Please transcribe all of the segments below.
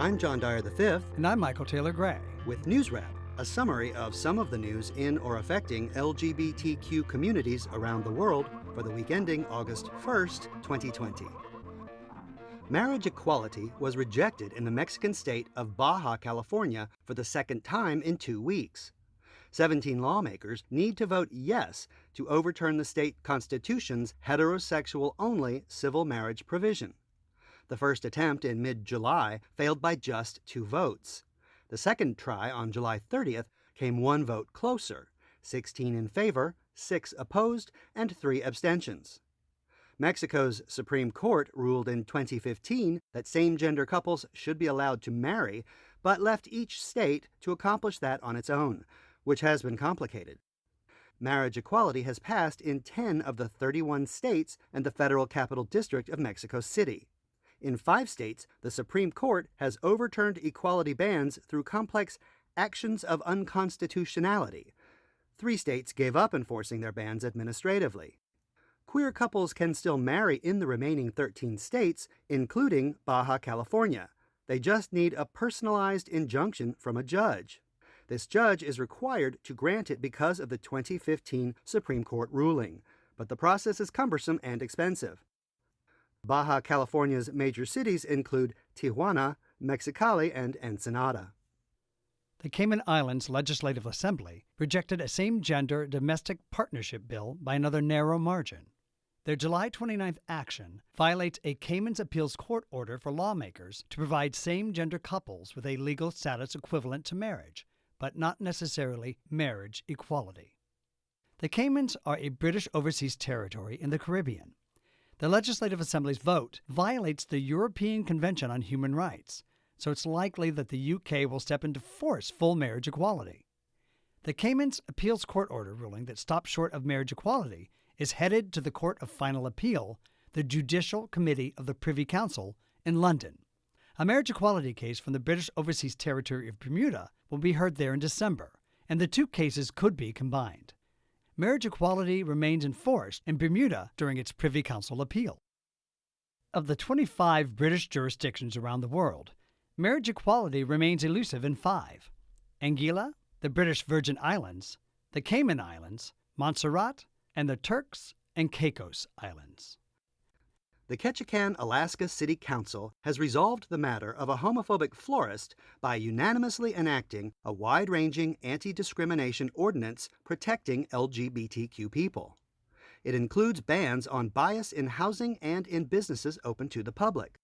I'm John Dyer V. And I'm Michael Taylor Gray. With NewsWrap, a summary of some of the news in or affecting LGBTQ communities around the world for the week ending August 1st, 2020. Marriage equality was rejected in the Mexican state of Baja California for the second time in 2 weeks. 17 lawmakers need to vote yes to overturn the state constitution's heterosexual-only civil marriage provision. The first attempt in mid-July failed by just 2 votes. The second try on July 30th came 1 vote closer, 16 in favor, 6 opposed, and 3 abstentions. Mexico's Supreme Court ruled in 2015 that same-gender couples should be allowed to marry, but left each state to accomplish that on its own, which has been complicated. Marriage equality has passed in 10 of the 31 states and the Federal Capital District of Mexico City. In 5 states, the Supreme Court has overturned equality bans through complex actions of unconstitutionality. 3 states gave up enforcing their bans administratively. Queer couples can still marry in the remaining 13 states, including Baja California. They just need a personalized injunction from a judge. This judge is required to grant it because of the 2015 Supreme Court ruling, but the process is cumbersome and expensive. Baja California's major cities include Tijuana, Mexicali, and Ensenada. The Cayman Islands Legislative Assembly rejected a same-gender domestic partnership bill by another narrow margin. Their July 29th action violates a Cayman's appeals court order for lawmakers to provide same-gender couples with a legal status equivalent to marriage, but not necessarily marriage equality. The Caymans are a British overseas territory in the Caribbean. The Legislative Assembly's vote violates the European Convention on Human Rights, so it's likely that the UK will step in to force full marriage equality. The Cayman's appeals court order ruling that stops short of marriage equality is headed to the Court of Final Appeal, the Judicial Committee of the Privy Council, in London. A marriage equality case from the British Overseas Territory of Bermuda will be heard there in December, and the 2 cases could be combined. Marriage equality remains enforced in Bermuda during its Privy Council appeal. Of the 25 British jurisdictions around the world, marriage equality remains elusive in 5: Anguilla, the British Virgin Islands, the Cayman Islands, Montserrat, and the Turks and Caicos Islands. The Ketchikan, Alaska City Council has resolved the matter of a homophobic florist by unanimously enacting a wide-ranging anti-discrimination ordinance protecting LGBTQ people. It includes bans on bias in housing and in businesses open to the public.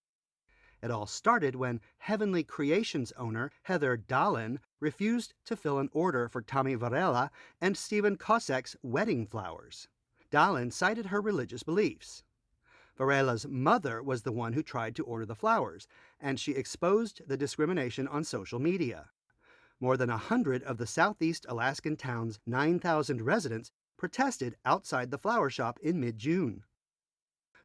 It all started when Heavenly Creations owner Heather Dahlin refused to fill an order for Tommy Varela and Stephen Kosek's wedding flowers. Dahlin cited her religious beliefs. Varela's mother was the one who tried to order the flowers, and she exposed the discrimination on social media. More than 100 of the southeast Alaskan town's 9,000 residents protested outside the flower shop in mid-June.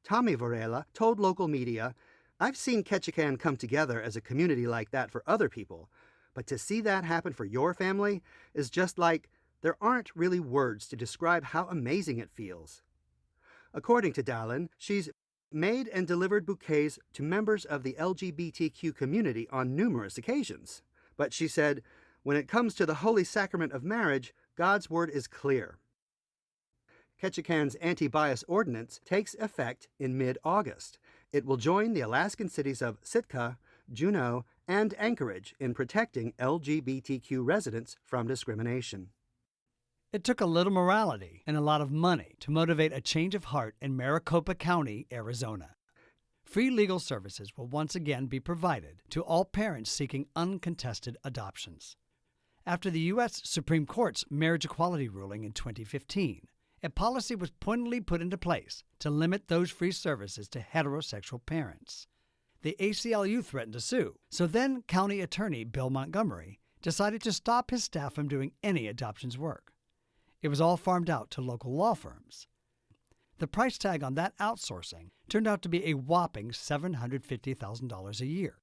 Tommy Varela told local media, "I've seen Ketchikan come together as a community like that for other people, but to see that happen for your family is just like, there aren't really words to describe how amazing it feels." According to Dahlin, she's made and delivered bouquets to members of the LGBTQ community on numerous occasions. But she said, when it comes to the holy sacrament of marriage, God's word is clear. Ketchikan's anti-bias ordinance takes effect in mid-August. It will join the Alaskan cities of Sitka, Juneau, and Anchorage in protecting LGBTQ residents from discrimination. It took a little morality and a lot of money to motivate a change of heart in Maricopa County, Arizona. Free legal services will once again be provided to all parents seeking uncontested adoptions. After the U.S. Supreme Court's marriage equality ruling in 2015, a policy was pointedly put into place to limit those free services to heterosexual parents. The ACLU threatened to sue, so then County Attorney Bill Montgomery decided to stop his staff from doing any adoptions work. It was all farmed out to local law firms. The price tag on that outsourcing turned out to be a whopping $750,000 a year.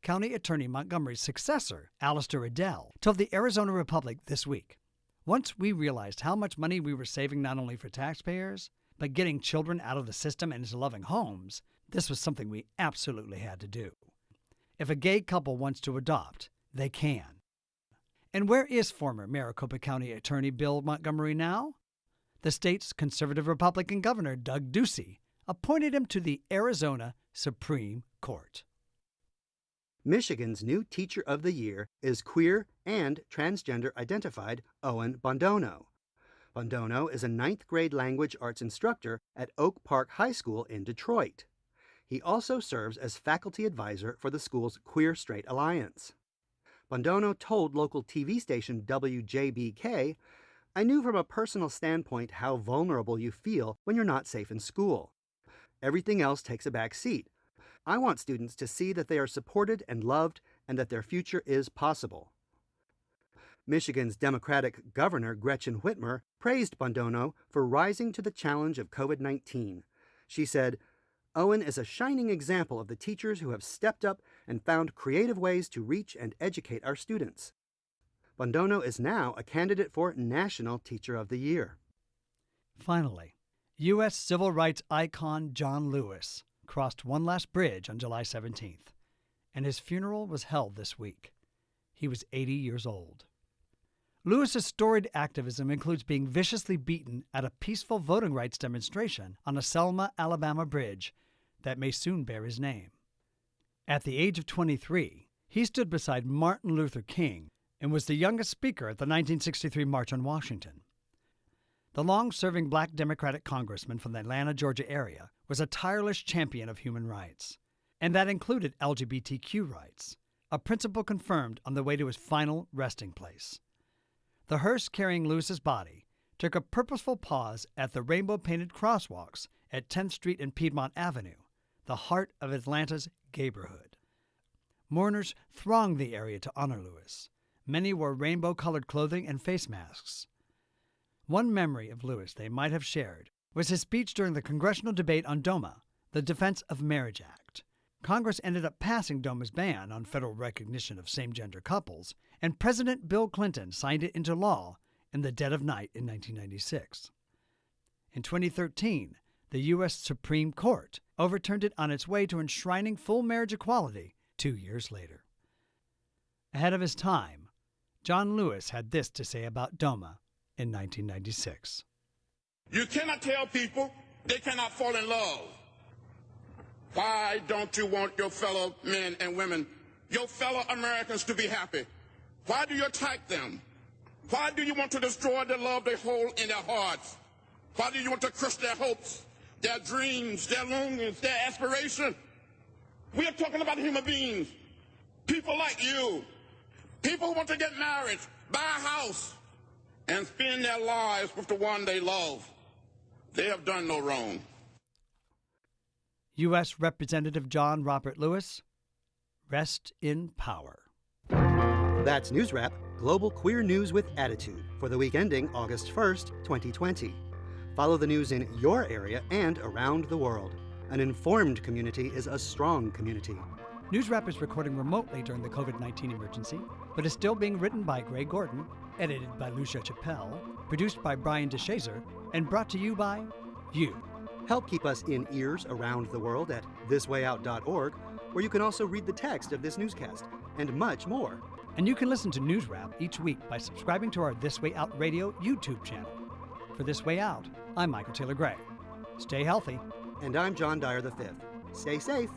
County Attorney Montgomery's successor, Alistair Adele, told the Arizona Republic this week, "Once we realized how much money we were saving not only for taxpayers, but getting children out of the system and into loving homes, this was something we absolutely had to do." If a gay couple wants to adopt, they can. And where is former Maricopa County Attorney Bill Montgomery now? The state's conservative Republican governor, Doug Ducey, appointed him to the Arizona Supreme Court. Michigan's new Teacher of the Year is queer and transgender identified Owen Bondono. Bondono is a 9th grade language arts instructor at Oak Park High School in Detroit. He also serves as faculty advisor for the school's Queer Straight Alliance. Bondono told local TV station WJBK, "I knew from a personal standpoint how vulnerable you feel when you're not safe in school. Everything else takes a back seat. I want students to see that they are supported and loved and that their future is possible." Michigan's Democratic Governor Gretchen Whitmer praised Bondono for rising to the challenge of COVID-19. She said, "Owen is a shining example of the teachers who have stepped up and found creative ways to reach and educate our students." Bondono is now a candidate for National Teacher of the Year. Finally, U.S. civil rights icon John Lewis crossed one last bridge on July 17th, and his funeral was held this week. He was 80 years old. Lewis's storied activism includes being viciously beaten at a peaceful voting rights demonstration on a Selma, Alabama bridge that may soon bear his name. At the age of 23, he stood beside Martin Luther King and was the youngest speaker at the 1963 March on Washington. The long-serving black Democratic congressman from the Atlanta, Georgia area was a tireless champion of human rights, and that included LGBTQ rights, a principle confirmed on the way to his final resting place. The hearse carrying Lewis's body took a purposeful pause at the rainbow-painted crosswalks at 10th Street and Piedmont Avenue, the heart of Atlanta's gayborhood. Mourners thronged the area to honor Lewis. Many wore rainbow-colored clothing and face masks. One memory of Lewis they might have shared was his speech during the congressional debate on DOMA, the Defense of Marriage Act. Congress ended up passing DOMA's ban on federal recognition of same-gender couples, and President Bill Clinton signed it into law in the dead of night in 1996. In 2013, the U.S. Supreme Court overturned it on its way to enshrining full marriage equality 2 years later. Ahead of his time, John Lewis had this to say about DOMA in 1996. "You cannot tell people they cannot fall in love. Why don't you want your fellow men and women, your fellow Americans, to be happy? Why do you attack them? Why do you want to destroy the love they hold in their hearts? Why do you want to crush their hopes, their dreams, their longings, their aspiration? We are talking about human beings, people like you, people who want to get married, buy a house, and spend their lives with the one they love. They have done no wrong." U.S. Representative John Robert Lewis, rest in power. That's NewsWrap, global queer news with attitude, for the week ending August 1st, 2020. Follow the news in your area and around the world. An informed community is a strong community. NewsWrap is recording remotely during the COVID-19 emergency, but is still being written by Gray Gordon, edited by Lucia Chappelle, produced by Brian DeShazer, and brought to you by you. Help keep us in ears around the world at thiswayout.org, where you can also read the text of this newscast, and much more. And you can listen to NewsWrap each week by subscribing to our This Way Out Radio YouTube channel. For This Way Out, I'm Michael Taylor Gray. Stay healthy. And I'm John Dyer V. Stay safe.